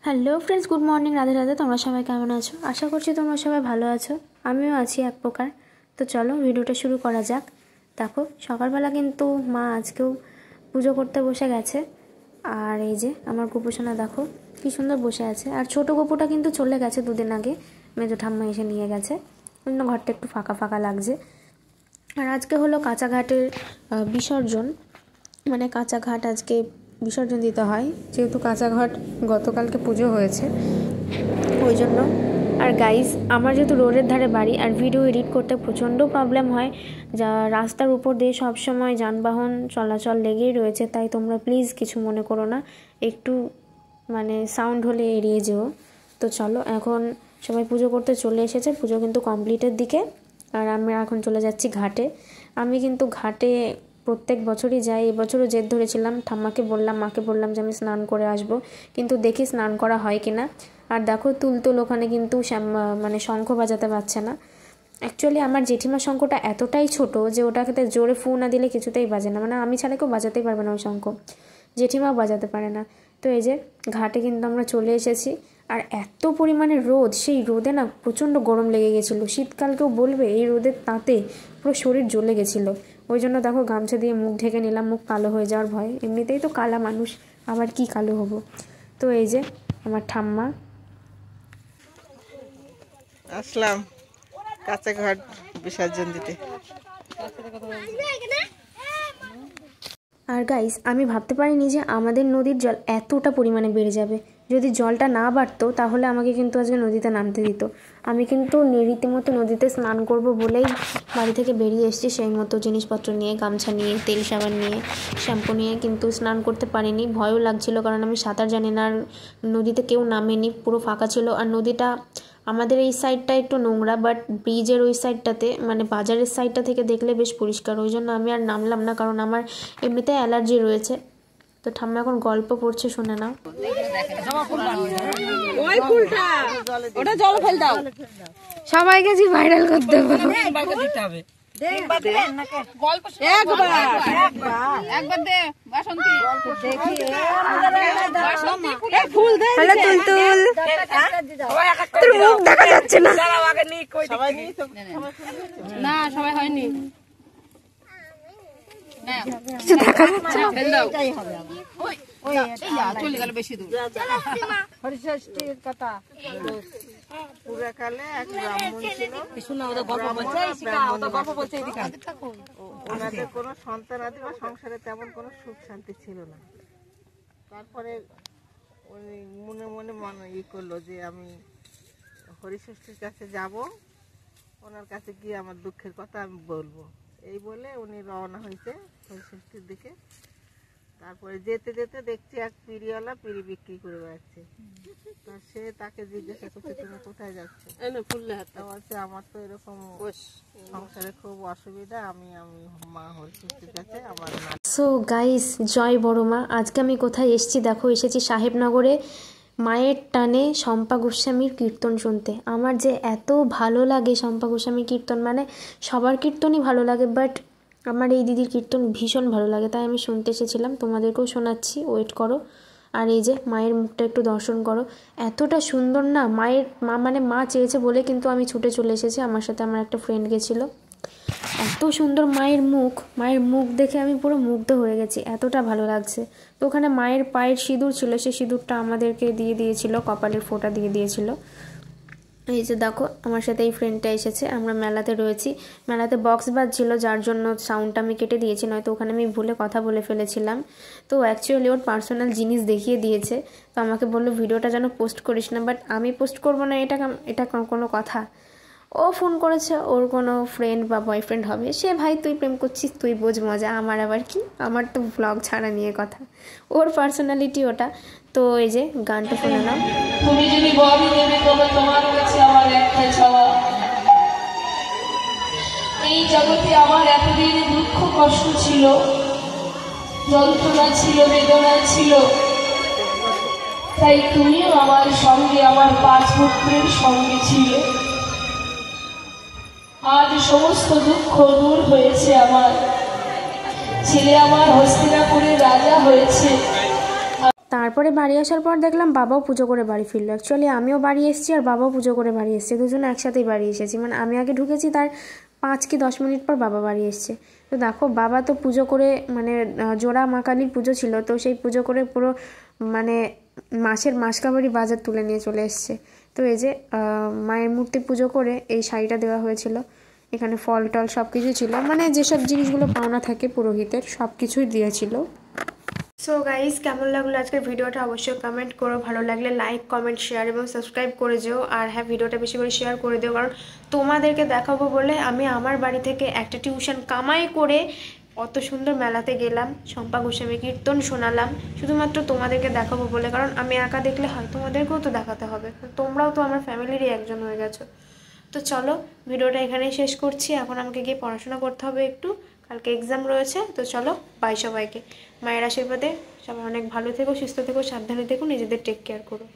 Hello friends, good morning, Radhe Radhe. তোমরা সবাই কেমন আছো? আশা করছি তোমরা সবাই ভালো আছো, আমিও আছি এক প্রকার। তো চলো ভিডিওটা শুরু করা যাক। দেখো সকালবেলা কিন্তু মা আজকেও পুজো করতে বসে গেছে। আর এই যে আমার গোপুসোনা দেখো কী সুন্দর বসে আছে। আর ছোটো গোপুটা কিন্তু চলে গেছে দুদিন আগে, মেজো ঠাম্মা এসে নিয়ে গেছে, অন্য ঘরটা একটু ফাঁকা ফাঁকা লাগছে। আর আজকে হলো কাঁচা ঘাটের বিসর্জন, মানে কাঁচা ঘাট আজকে বিসর্জন দিতে হয়, যেহেতু কাঁচা ঘাট গতকালকে পুজো হয়েছে ওই জন্য। আর গাইস, আমার যেহেতু রোডের ধারে বাড়ি আর ভিডিও এডিট করতে প্রচণ্ড প্রবলেম হয়, যা রাস্তার উপর দিয়ে সবসময় যানবাহন চলাচল লেগেই রয়েছে, তাই তোমরা প্লিজ কিছু মনে করো না, একটু মানে সাউন্ড হলে এড়িয়ে যেও। তো চলো, এখন সবাই পুজো করতে চলে এসেছে, পুজো কিন্তু কমপ্লিটের দিকে। আর আমরা এখন চলে যাচ্ছি ঘাটে। আমি কিন্তু ঘাটে প্রত্যেক বছরই যাই, এবছরও জেদ ধরেছিলাম, ঠাম্মাকে বললাম, মাকে বললাম যে আমি স্নান করে আসব, কিন্তু দেখি স্নান করা হয় কি না। আর দেখো তুলতুল ওখানে কিন্তু মানে শঙ্খ বাজাতে পারছে না। অ্যাকচুয়ালি আমার জেঠিমার শঙ্খটা এতটাই ছোট যে ওটাকে জোরে ফু না দিলে কিছুতেই বাজে না, মানে আমি ছাড়া কেউ বাজাতেই পারবে না ওই শঙ্খ, জেঠিমাও বাজাতে পারে না। তো এই যে ঘাটে কিন্তু আমরা চলে এসেছি। আর এত পরিমাণে রোদ, সেই রোদে না প্রচণ্ড গরম লেগে গেছিলো। শীতকালকেও বলবে এই রোদের তাতে পুরো শরীর জ্বলে গেছিলো। ওই জন্য দেখো গামছা দিয়ে মুখ ঢেকে নিলাম, মুখ কালো হয়ে যাওয়ার ভয়, এমনিতেই তো কালা মানুষ, আবার কি কালো হব। তো এই যে আমার ঠাম্মা আসলাম কাঁচা ঘাট বিসর্জন দিতে। আর গাইস, আমি ভাবতে পারিনি যে আমাদের নদীর জল এতটা পরিমাণে বেড়ে যাবে। যদি জলটা না বাড়তো তাহলে আমাকে কিন্তু আজকে নদীতে নামতে দিত। আমি কিন্তু রীতিমতো নদীতে স্নান করব বলেই বাড়ি থেকে বেরিয়ে এসেছি, সেই মতো জিনিসপত্র নিয়ে, গামছা নিয়ে, তেল সাবান নিয়ে, শ্যাম্পু নিয়ে, কিন্তু স্নান করতে পারিনি, ভয়ও লাগছিল, কারণ আমি সাঁতার জানি না। আর নদীতে কেউ নামেনি, পুরো ফাঁকা ছিল। আর নদীটা আমাদের এই সাইডটা একটু নোংরা, বাট ব্রিজের ওই সাইডটাতে, মানে বাজারের সাইডটা থেকে দেখলে বেশ পরিষ্কার। ওই জন্য আমি আর নামলাম না, কারণ আমার এমনিতে অ্যালার্জি রয়েছে। তো ঠাম্মা এখন গল্প পড়ছে, শুনে নাও। সবাইকে যে ভাইরাল করতে হবে। তোর মুখ দেখা যাচ্ছে না। না সবাই হয়নি, কিছু দেখা যাচ্ছে না। চলে গেল বেশি দূর। হরিষষ্ঠীর কথা পুরাকালে এক ব্রাহ্মণ ছিল, ওনাদের কোনো সন্তান আদি বা সংসারে তেমন কোনো সুখ শান্তি ছিল না। তারপরে উনি মনে মনে করলো যে আমি হরিষষ্ঠীর কাছে যাব, ওনার কাছে গিয়ে আমার দুঃখের কথা আমি বলবো। এই বলে উনি রওনা হয়েছে হরিষষ্ঠীর দিকে। তারপরে যেতে যেতে দেখছি এক পিড়িওয়ালা পিড়ি বিক্রি করে বেড়াচ্ছে। সে তাকে জিজ্ঞাসা করছে তুমি কোথায় যাচ্ছ? বলছে আমার তো এরকম সংসারে খুব অসুবিধা, আমি মা হরিষষ্ঠীর কাছে আমার। সো গাইস, জয় বড় মা। আজকে আমি কোথায় এসেছি দেখো, এসেছি সাহেবনগরে মায়ের টানে শম্পা গোস্বামীর কীর্তন শুনতে। আমার যে এত ভালো লাগে শম্পা গোস্বামীর কীর্তন, মানে সবার কীর্তনই ভালো লাগে, বাট আমার এই দিদির কীর্তন ভীষণ ভালো লাগে, তাই আমি শুনতে এসেছিলাম। তোমাদেরকেও শোনাচ্ছি, ওয়েট করো। আর এই যে মায়ের মুখটা একটু দর্শন করো, এতটা সুন্দর না। মানে মা চেয়েছে বলে কিন্তু আমি ছুটে চলে এসেছি, আমার সাথে আমার একটা ফ্রেন্ড গেছিলো। এত সুন্দর মায়ের মুখ দেখে আমি পুরো মুগ্ধ হয়ে গেছি, এতটা ভালো লাগছে। তো ওখানে মায়ের পায়ের সিঁদুর ছিল, সেই সিঁদুরটা আমাদেরকে দিয়ে দিয়েছিল, কপালের ফোঁটা দিয়ে দিয়েছিল। এই যে দেখো আমার সাথে এই ফ্রেন্ডটা এসেছে, আমরা মেলাতে রয়েছি। মেলাতে বক্স বাজছিল, যার জন্য সাউন্ডটা আমি কেটে দিয়েছি, নয়তো ওখানে আমি ভুলে কথা বলে ফেলেছিলাম। তো অ্যাকচুয়ালি ওর পার্সোনাল জিনিস দেখিয়ে দিয়েছে, তো আমাকে বললো ভিডিওটা যেন পোস্ট করিস না, বাট আমি পোস্ট করবো না, এটা কোনো কথা। ও ফোন করেছে, ওর কোনো ফ্রেন্ড বা বয়ফ্রেন্ড হবে, সে ভাই তুই প্রেম করছিস তুই বোঝ মজা, আমার আবার কি, আমার তো ব্লগ ছাড়া নিয়ে কথা, ওর পার্সোনালিটি ওটা। তো এই যে গানটা শুনে নাও। তুমি যদি বল দেবে তবে তোমার কাছে আমার একটা চাওয়া, এই জগতে আমার এতদিন দুঃখ কষ্ট ছিল, যন্ত্রণা ছিল, বেদনা ছিল, তাই তুমিও আমার সঙ্গে, আমার 5 পুত্রের সঙ্গে ছিলে। আজ সমস্ত দুঃখ দূর হয়েছে আমার, ছেলে আমার হস্তিনাপুরের রাজা হয়েছে। তারপরে বাড়ি আসার পর দেখলাম বাবাও পুজো করে বাড়ি ফিরলো। অ্যাকচুয়ালি আমিও বাড়ি এসেছি আর বাবাও পুজো করে বাড়ি এসেছে, দুজনে একসাথেই বাড়ি এসেছি। মানে আমি আগে ঢুকেছি, তার 5 কি 10 মিনিট পর বাবা বাড়ি এসছে। তো দেখো বাবা তো পুজো করে, মানে জোড়া মা কালীর পুজো ছিল, তো সেই পুজো করে পুরো মানে মাসের মাসকাবারি বাজার তুলে নিয়ে চলে এসছে। তো এই যে মায়ের মূর্তি পুজো করে এই শাড়িটা দেওয়া হয়েছিল, এখানে ফল টল সব কিছু ছিল, মানে যেসব জিনিসগুলো পাওনা থাকে পুরোহিতের সব কিছুই দিয়েছিল। সো গাইস, কেমন লাগলো আজকের ভিডিওটা অবশ্যই কমেন্ট করো, ভালো লাগলে লাইক কমেন্ট শেয়ার এবং সাবস্ক্রাইব করে যেও। আর হ্যাঁ, ভিডিওটা বেশি করে শেয়ার করে দিও, কারণ তোমাদেরকে দেখাবো বলে আমি আমার বাড়ি থেকে একটা টিউশন কামাই করে অত সুন্দর মেলাতে গেলাম, শম্পা গোস্বামী কীর্তন শোনালাম শুধুমাত্র তোমাদেরকে দেখাবো বলে। কারণ আমি একা দেখলে হয়, তোমাদেরকেও তো দেখাতে হবে, তোমরাও তো আমার ফ্যামিলিরই একজন হয়ে গেছো। তো চলো ভিডিওটা এখানেই শেষ করছি, এখন আমাকে গিয়ে পড়াশোনা করতে হবে একটু, কালকে এক্সাম রয়েছে। তো চলো, বাই সবাইকে। মায়ের আশীর্বাদে সবাই অনেক ভালো থেকো, সুস্থ থেকো, সাবধানে থেকো, নিজেদের টেক কেয়ার করো।